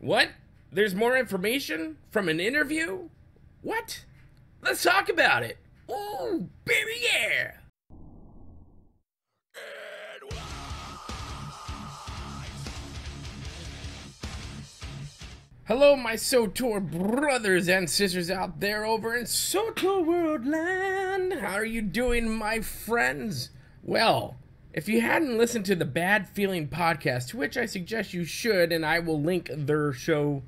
What? There's more information from an interview? What? Let's talk about it. Ooh, baby, yeah. Hello, my Swtor brothers and sisters out there over in Swtor World Land. How are you doing, my friends? Well, if you hadn't listened to the Bad Feeling podcast, to which I suggest you should, and I will link their show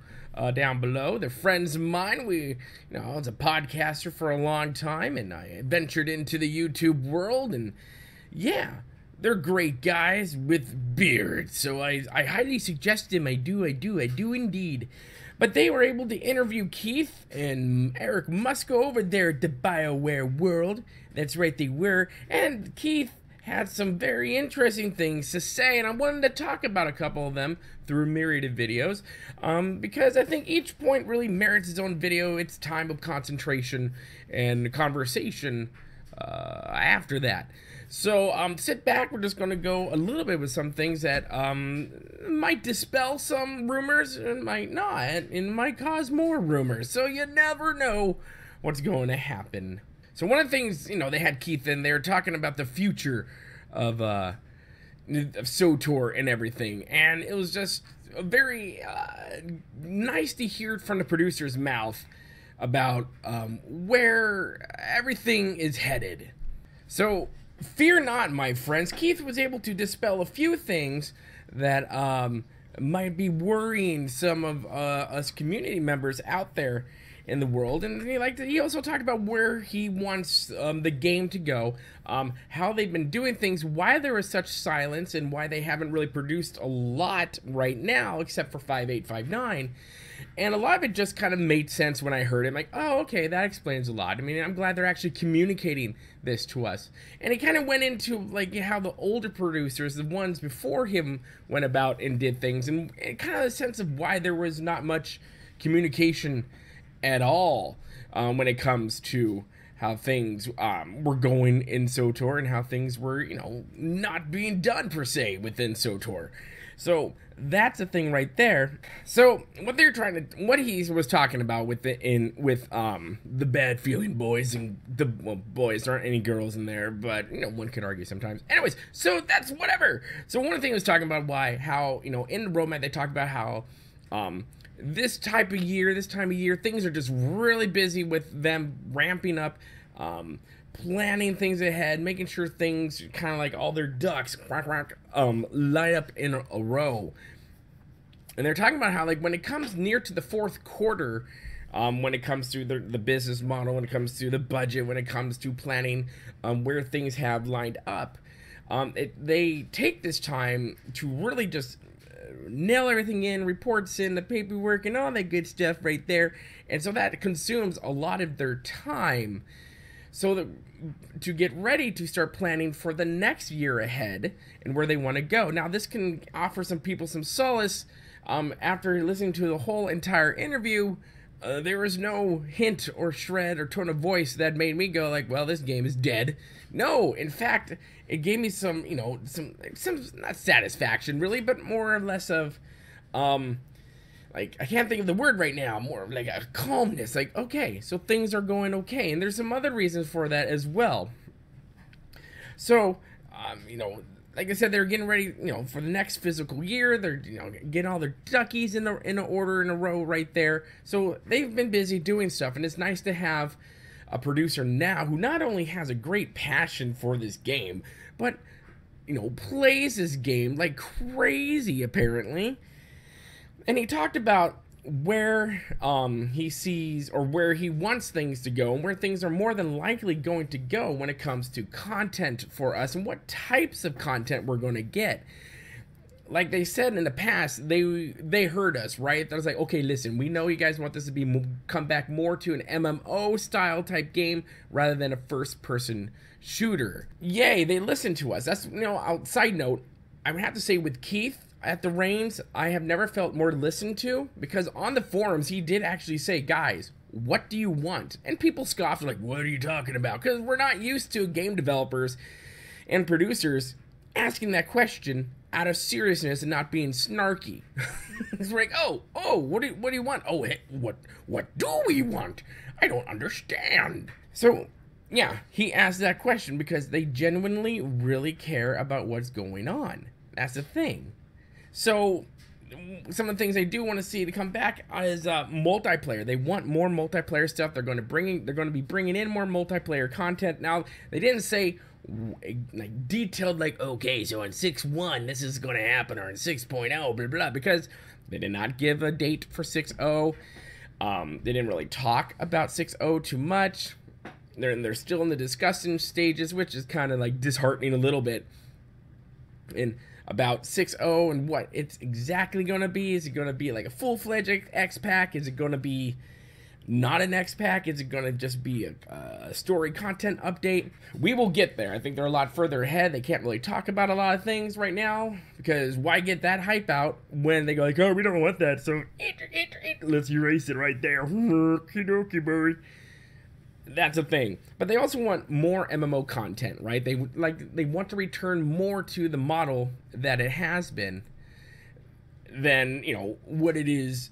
down below. They're friends of mine. I was a podcaster for a long time, and I ventured into the YouTube world, and yeah, they're great guys with beards, so I highly suggest them. I do indeed. But they were able to interview Keith and Eric Musco over there at the BioWare world. That's right, they were. And Keith had some very interesting things to say, and I wanted to talk about a couple of them through a myriad of videos, because I think each point really merits its own video, its time of concentration and conversation after that. So sit back, we're just going to go a little bit with some things that might dispel some rumors and might not, and might cause more rumors. So you never know what's going to happen. So one of the things, they had Keith in there talking about the future of Swtor and everything, and it was just very nice to hear from the producer's mouth about where everything is headed. So fear not, my friends. Keith was able to dispel a few things that might be worrying some of us community members out there in the world, and he also talked about where he wants the game to go, how they've been doing things, why there is such silence, and why they haven't really produced a lot right now, except for 5859. And a lot of it just kind of made sense when I heard it. I'm like, oh, okay, that explains a lot. I mean, I'm glad they're actually communicating this to us. And he kind of went into how the older producers, the ones before him, went about and did things, and kind of a sense of why there was not much communication at all when it comes to how things were going in Swtor and how things were, not being done per se within Swtor. So that's a thing right there. So what he was talking about with the Bad Feeling boys, and boys, there aren't any girls in there, but one could argue sometimes. Anyways, so that's whatever. So one of the things he was talking about how in the roadmap they talked about how this time of year, things are just really busy with them ramping up, planning things ahead, making sure things kind of like all their ducks line up in a row. And they're talking about how when it comes near to the fourth quarter, when it comes to the business model, when it comes to the budget, when it comes to planning where things have lined up, they take this time to really just nail everything in, reports in, the paperwork, and all that good stuff right there. And so that consumes a lot of their time. So to get ready to start planning for the next year ahead and where they want to go. Now, this can offer some people some solace. After listening to the whole entire interview, there was no hint or shred or tone of voice that made me go well, this game is dead. No, in fact, it gave me some, some not satisfaction really, but more or less of, I can't think of the word right now, more of a calmness, okay, so things are going okay, and there's some other reasons for that as well. So, like I said, they're getting ready, for the next physical year. They're, getting all their duckies in order in a row right there. So they've been busy doing stuff, and it's nice to have a producer now who not only has a great passion for this game, but, plays this game like crazy, apparently. And he talked about where he sees or where he wants things to go and where things are more than likely going to go when it comes to content for us and what types of content we're going to get. Like they said in the past, they heard us, right? That was like, okay, listen, we know you guys want this to come back more to an MMO style type game rather than a first person shooter. Yay, they listened to us. That's, side note, I would have to say with Keith at the reins, I have never felt more listened to, because on the forums he did actually say, guys, what do you want? And people scoffed, like, what are you talking about? Because we're not used to game developers and producers asking that question out of seriousness and not being snarky. It's like, oh, what do you want? Oh, hey, what do we want? I don't understand. So, yeah, he asked that question because they genuinely really care about what's going on. That's the thing. So, some of the things they do want to see to come back is multiplayer. They want more multiplayer stuff. They're going to be bringing in more multiplayer content. Now, they didn't say like detailed, like, okay, so in 6.1 this is going to happen, or in 6.0 blah blah, because they did not give a date for 6.0. They didn't really talk about 6.0 too much. They're still in the discussion stages, which is kind of like disheartening a little bit. And about 6.0 and what it's exactly going to be. Is it going to be like a full-fledged X-Pack? Is it going to be not an X-Pack? Is it going to just be a story content update? We will get there. I think they're a lot further ahead. They can't really talk about a lot of things right now, because why get that hype out when they go like, oh, we don't want that, so let's erase it right there. Okie dokie, that's a thing. But they also want more MMO content, right? They want to return more to the model that it has been than, you know, what it is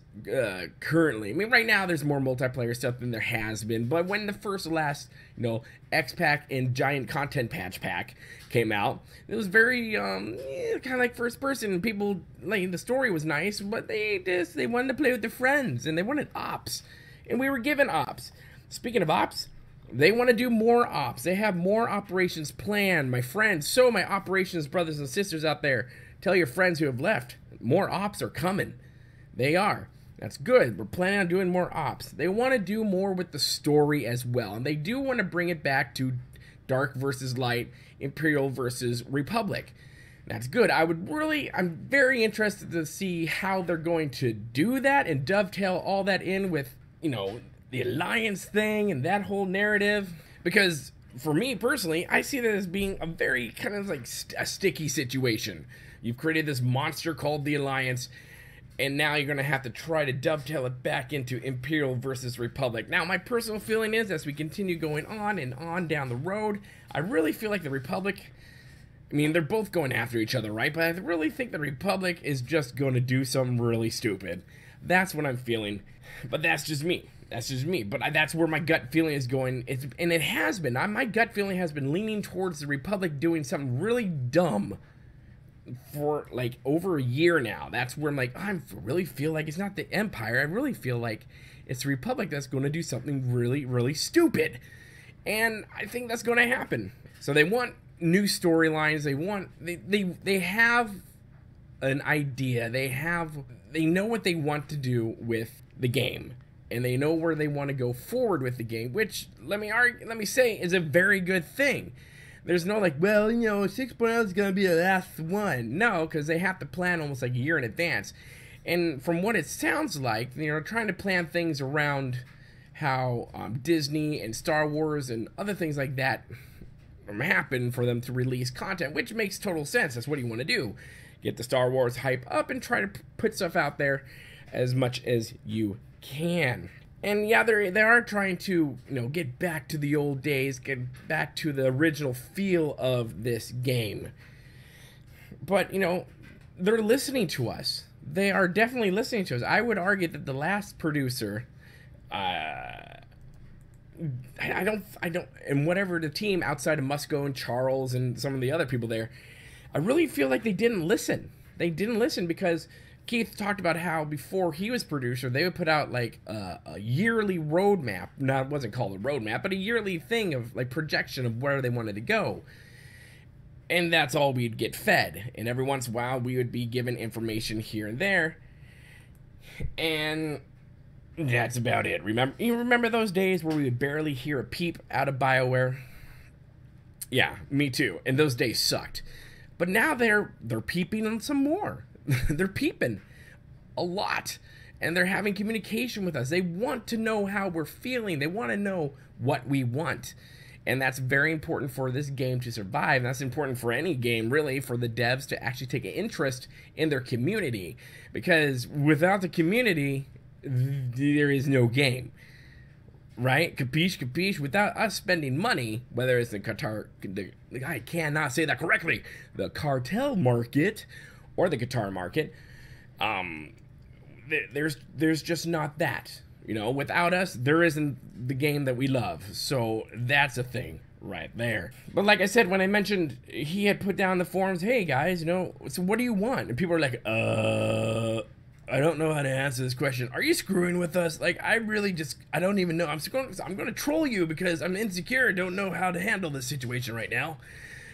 currently. I mean, right now there's more multiplayer stuff than there has been, but when the last, you know, X-Pack and Giant Content Patch Pack came out, it was very kind of like first person. People, like, the story was nice, but they wanted to play with their friends, and they wanted ops, and we were given ops. Speaking of ops, they want to do more ops. They have more operations planned, my friends. So my operations brothers and sisters out there, tell your friends who have left, more ops are coming. They are. That's good. We're planning on doing more ops. They want to do more with the story as well. And they do want to bring it back to Dark versus Light, Imperial versus Republic. That's good. I'm very interested to see how they're going to do that and dovetail all that in with, you know, the Alliance thing and that whole narrative. Because for me personally, I see that as being a very kind of like a sticky situation. You've created this monster called the Alliance, and now you're going to have to try to dovetail it back into Imperial versus Republic. Now, my personal feeling is, as we continue going on and on down the road, I really feel like the Republic, I mean, they're both going after each other, right? But I really think the Republic is just going to do something really stupid. That's what I'm feeling. But that's just me. That's just me. But that's where my gut feeling is going. And it has been. My gut feeling has been leaning towards the Republic doing something really dumb for like over a year now. That's where I'm like, I really feel like it's not the Empire. I really feel like it's the Republic that's going to do something really, really stupid. And I think that's going to happen. So they want new storylines. They have an idea. They know what they want to do with the game. And they know where they want to go forward with the game, which, let me say, is a very good thing. There's no like, well, you know, 6.0 is going to be the last one. No, because they have to plan almost like a year in advance. And from what it sounds like, you know, trying to plan things around how Disney and Star Wars and other things like that happen for them to release content, which makes total sense. That's what you want to do. Get the Star Wars hype up and try to put stuff out there as much as you can. And yeah, they are trying to, you know, get back to the old days, get back to the original feel of this game. But, you know, they're listening to us. They are definitely listening to us. I would argue that the last producer, I don't, and whatever the team outside of Musco and Charles and some of the other people there, I really feel like they didn't listen. They didn't listen because Keith talked about how before he was producer, they would put out like a yearly roadmap. Now, it wasn't called a roadmap, but a yearly thing of like projection of where they wanted to go. And that's all we'd get fed. And every once in a while, we would be given information here and there. And that's about it. You remember those days where we would barely hear a peep out of BioWare? Yeah, me too. And those days sucked. But now they're peeping on some more. They're peeping a lot, and they're having communication with us. They want to know how we're feeling. They want to know what we want, and that's very important for this game to survive. And that's important for any game, really, for the devs to actually take an interest in their community, because without the community, there is no game. right? Capiche, capiche. Without us spending money, whether it's I cannot say that correctly, the cartel market or the guitar market, there's just not that. You know, without us, there isn't the game that we love. So that's a thing right there. But like I said, when I mentioned he had put down the forums, hey guys, you know, so what do you want? And people are like, I don't know how to answer this question. Are you screwing with us? Like, I don't even know. I'm going to troll you because I'm insecure. I don't know how to handle this situation right now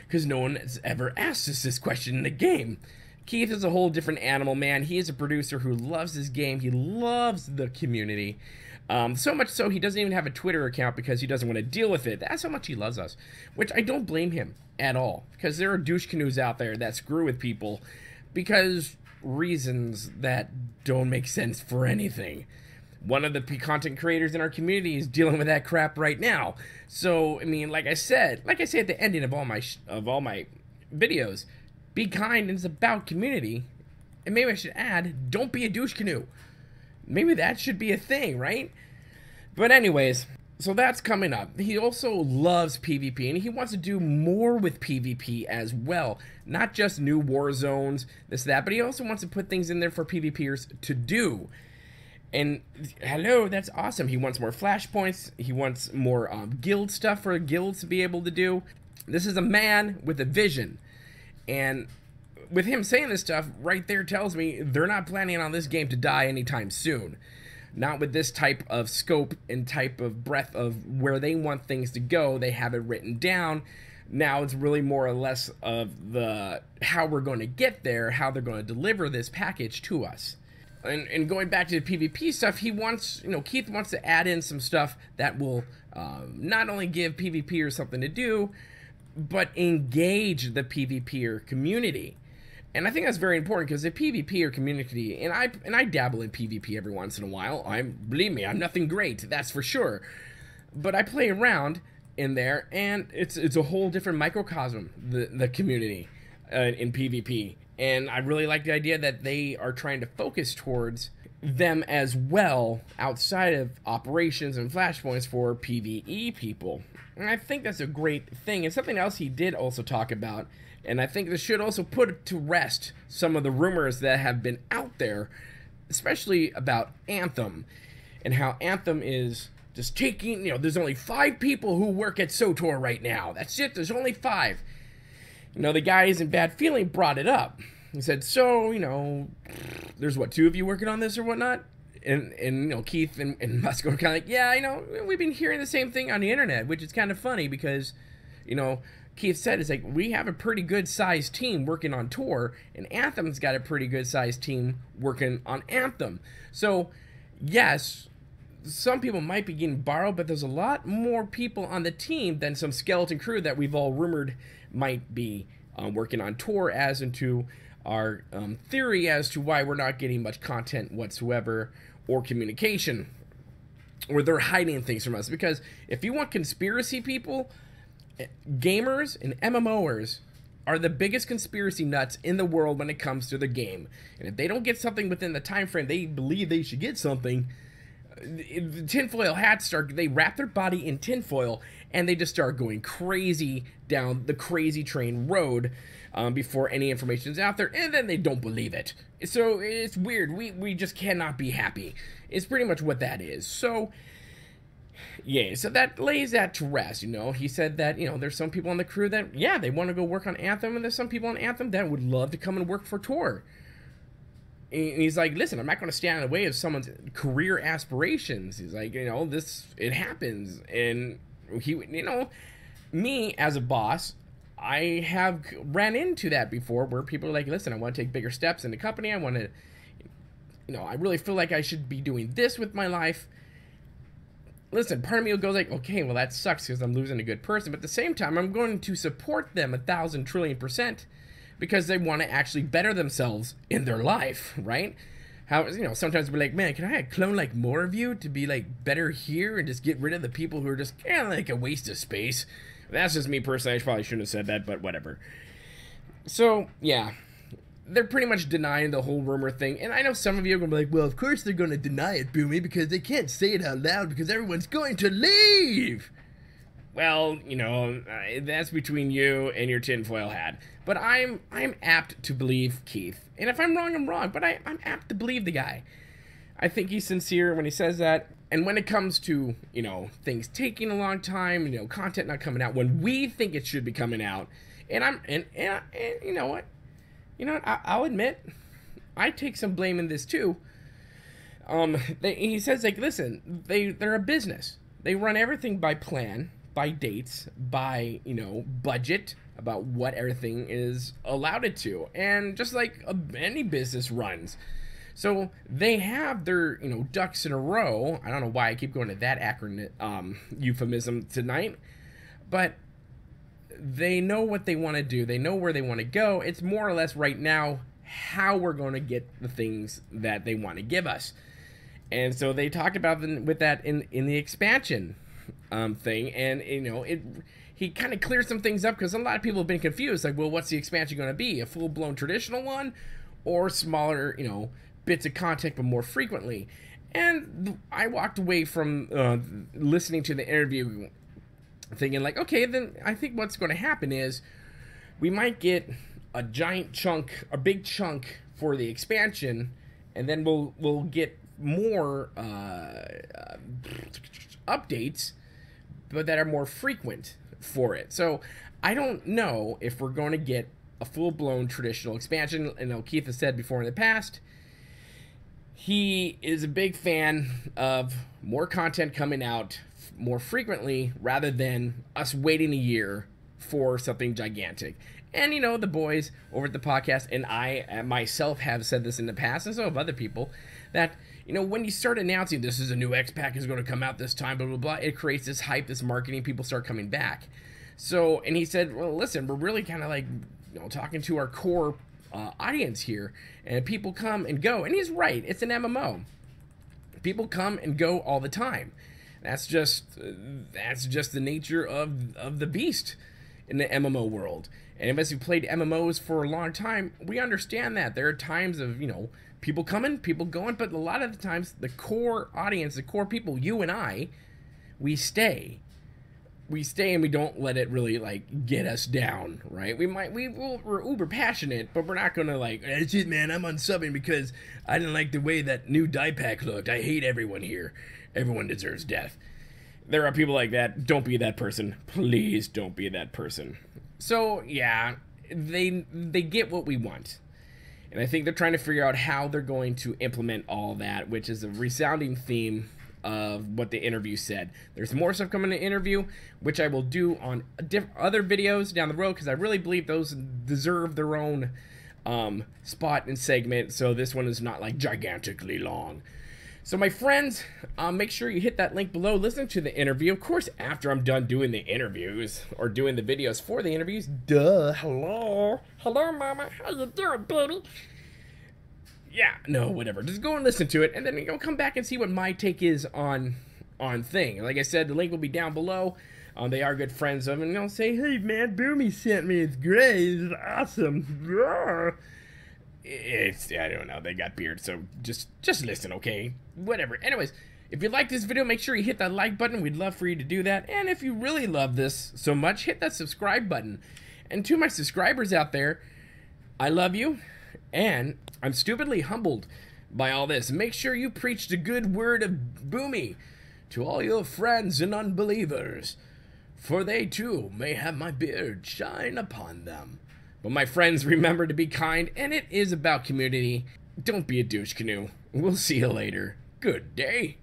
because no one has ever asked us this question in the game. Keith is a whole different animal, man. He is a producer who loves his game. He loves the community. So much so he doesn't even have a Twitter account because he doesn't want to deal with it. That's how much he loves us, which I don't blame him at all, because there are douche canoes out there that screw with people because reasons that don't make sense for anything. One of the content creators in our community is dealing with that crap right now. So, I mean, like I say at the ending of all my videos, be kind, and it's about community. And maybe I should add, don't be a douche canoe. Maybe that should be a thing, right? But anyways, so that's coming up. He also loves PvP, and he wants to do more with PvP as well. Not just new war zones, this, that, but he also wants to put things in there for PvPers to do. And hello, that's awesome. He wants more flashpoints. He wants more guild stuff for guilds to be able to do. This is a man with a vision. And with him saying this stuff, right there tells me they're not planning on this game to die anytime soon. Not with this type of scope and type of breadth of where they want things to go. They have it written down. Now it's really more or less of the how we're going to get there, how they're going to deliver this package to us. And going back to the PvP stuff, he wants, Keith wants to add in some stuff that will not only give PvPers something to do, but engage the PvPer community. And I think that's very important because the PvPer community, and I dabble in PvP every once in a while. Believe me, I'm nothing great, that's for sure. But I play around in there, and it's a whole different microcosm, the community in PvP. And I really like the idea that they are trying to focus towards them as well outside of operations and flashpoints for PvE people. And I think that's a great thing. And something else he did also talk about, and I think this should also put to rest some of the rumors that have been out there, especially about Anthem, and how Anthem is just taking, there's only 5 people who work at Swtor right now. That's it, there's only 5. The guy isn't bad feeling brought it up. He said, so, there's what, 2 of you working on this or whatnot? And Keith and Musk are kind of like, yeah, we've been hearing the same thing on the internet, which is kind of funny because, Keith said, it's like, we have a pretty good sized team working on Tor, and Anthem's got a pretty good sized team working on Anthem. So, yes, some people might be getting borrowed, but there's a lot more people on the team than some skeleton crew that we've all rumored might be working on Tor, as into our theory as to why we're not getting much content whatsoever or communication, or they're hiding things from us. Because if you want conspiracy people, gamers and MMOers are the biggest conspiracy nuts in the world when it comes to the game. And if they don't get something within the time frame they believe they should get something, the tinfoil hats they wrap their body in tinfoil and they just start going crazy down the crazy train road before any information is out there, and then they don't believe it. So it's weird. We just cannot be happy. It's pretty much what that is. So yeah, so that lays that to rest. He said that there's some people on the crew that they want to go work on Anthem, and there's some people on Anthem that would love to come and work for Tor. And he's like, listen, I'm not going to stand in the way of someone's career aspirations. He's like, it happens. And he, me as a boss, I have ran into that before where people are like, listen, I want to take bigger steps in the company. I want to, I really feel like I should be doing this with my life. Listen, part of me goes like, okay, well, that sucks because I'm losing a good person. But at the same time, I'm going to support them 1,000 trillion% because they want to actually better themselves in their life, right? How, sometimes we're like, man, can I clone like more of you to be like better here and just get rid of the people who are just kind of like a waste of space? That's just me personally. I probably shouldn't have said that, but whatever. So, yeah. they're pretty much denying the whole rumor thing. And I know some of you are going to be like, well, of course they're going to deny it, Boomy, because they can't say it out loud because everyone's going to leave. Well, you know, that's between you and your tinfoil hat. But I'm apt to believe Keith. And if I'm wrong, I'm wrong. But I'm apt to believe the guy. I think he's sincere when he says that. And when it comes to, you know, things taking a long time, you know, content not coming out when we think it should be coming out. And you know what? You know what? I'll admit, I take some blame in this too. He says, like, listen, they're a business. They run everything by plan, by dates, by, you know, budget, about what everything is allowed it to. And just like any business runs. So they have their, you know, ducks in a row. I don't know why I keep going to that acronym, euphemism tonight. But they know what they want to do. They know where they want to go. It's more or less right now how we're going to get the things that they want to give us. And so they talked about with that in the expansion thing. And, you know, he kind of cleared some things up because a lot of people have been confused. Like, well, what's the expansion going to be? A full-blown traditional one or smaller, you know, bits of content but more frequently? And I walked away from listening to the interview thinking like, okay, then I think what's going to happen is we might get a giant chunk, a big chunk for the expansion, and then we'll get more updates, but that are more frequent for it. So I don't know if we're going to get a full-blown traditional expansion. And Keith has said before in the past, he is a big fan of more content coming out more frequently rather than us waiting a year for something gigantic. And, you know, the boys over at the podcast, and I myself have said this in the past, and so have other people, that, you know, when you start announcing this is a new X-Pack is going to come out this time, blah, blah, blah, it creates this hype, this marketing, people start coming back. So, and he said, well, listen, we're really kind of like, you know, talking to our core audience here, and people come and go. And he's right, it's an MMO. People come and go all the time. That's just the nature of the beast in the MMO world. And if you've played MMOs for a long time, we understand that. There are times of, you know, people coming, people going, but a lot of the times, the core audience, the core people, you and I, we stay. We stay and we don't let it really, like, get us down, right? We're uber passionate, but we're not gonna, like, that's it, man, I'm unsubbing because I didn't like the way that new die pack looked. I hate everyone here. Everyone deserves death. There are people like that. Don't be that person. Please don't be that person. So, yeah, they get what we want. And I think they're trying to figure out how they're going to implement all that, which is a resounding theme of what the interview said. There's more stuff coming in the interview, which I will do on other videos down the road, because I really believe those deserve their own spot and segment, so this one is not, like, gigantically long. So my friends, make sure you hit that link below. Listen to the interview. Of course, after I'm done doing the interviews or doing the videos for the interviews. Duh. Hello. Hello, mama. How you doing, baby? Yeah, no, whatever. Just go and listen to it, and then you'll come back and see what my take is on thing. Like I said, the link will be down below. They are good friends of them, and they'll say, hey, man, Boomy sent me. It's great. It's awesome. I don't know, they got beards, so just listen, okay? Whatever. Anyways, if you like this video, make sure you hit that like button. We'd love for you to do that. And if you really love this so much, hit that subscribe button. And to my subscribers out there, I love you, and I'm stupidly humbled by all this. Make sure you preach the good word of Boomy to all your friends and unbelievers, for they too may have my beard shine upon them. But my friends, remember to be kind, and it is about community. Don't be a douche canoe. We'll see you later. Good day.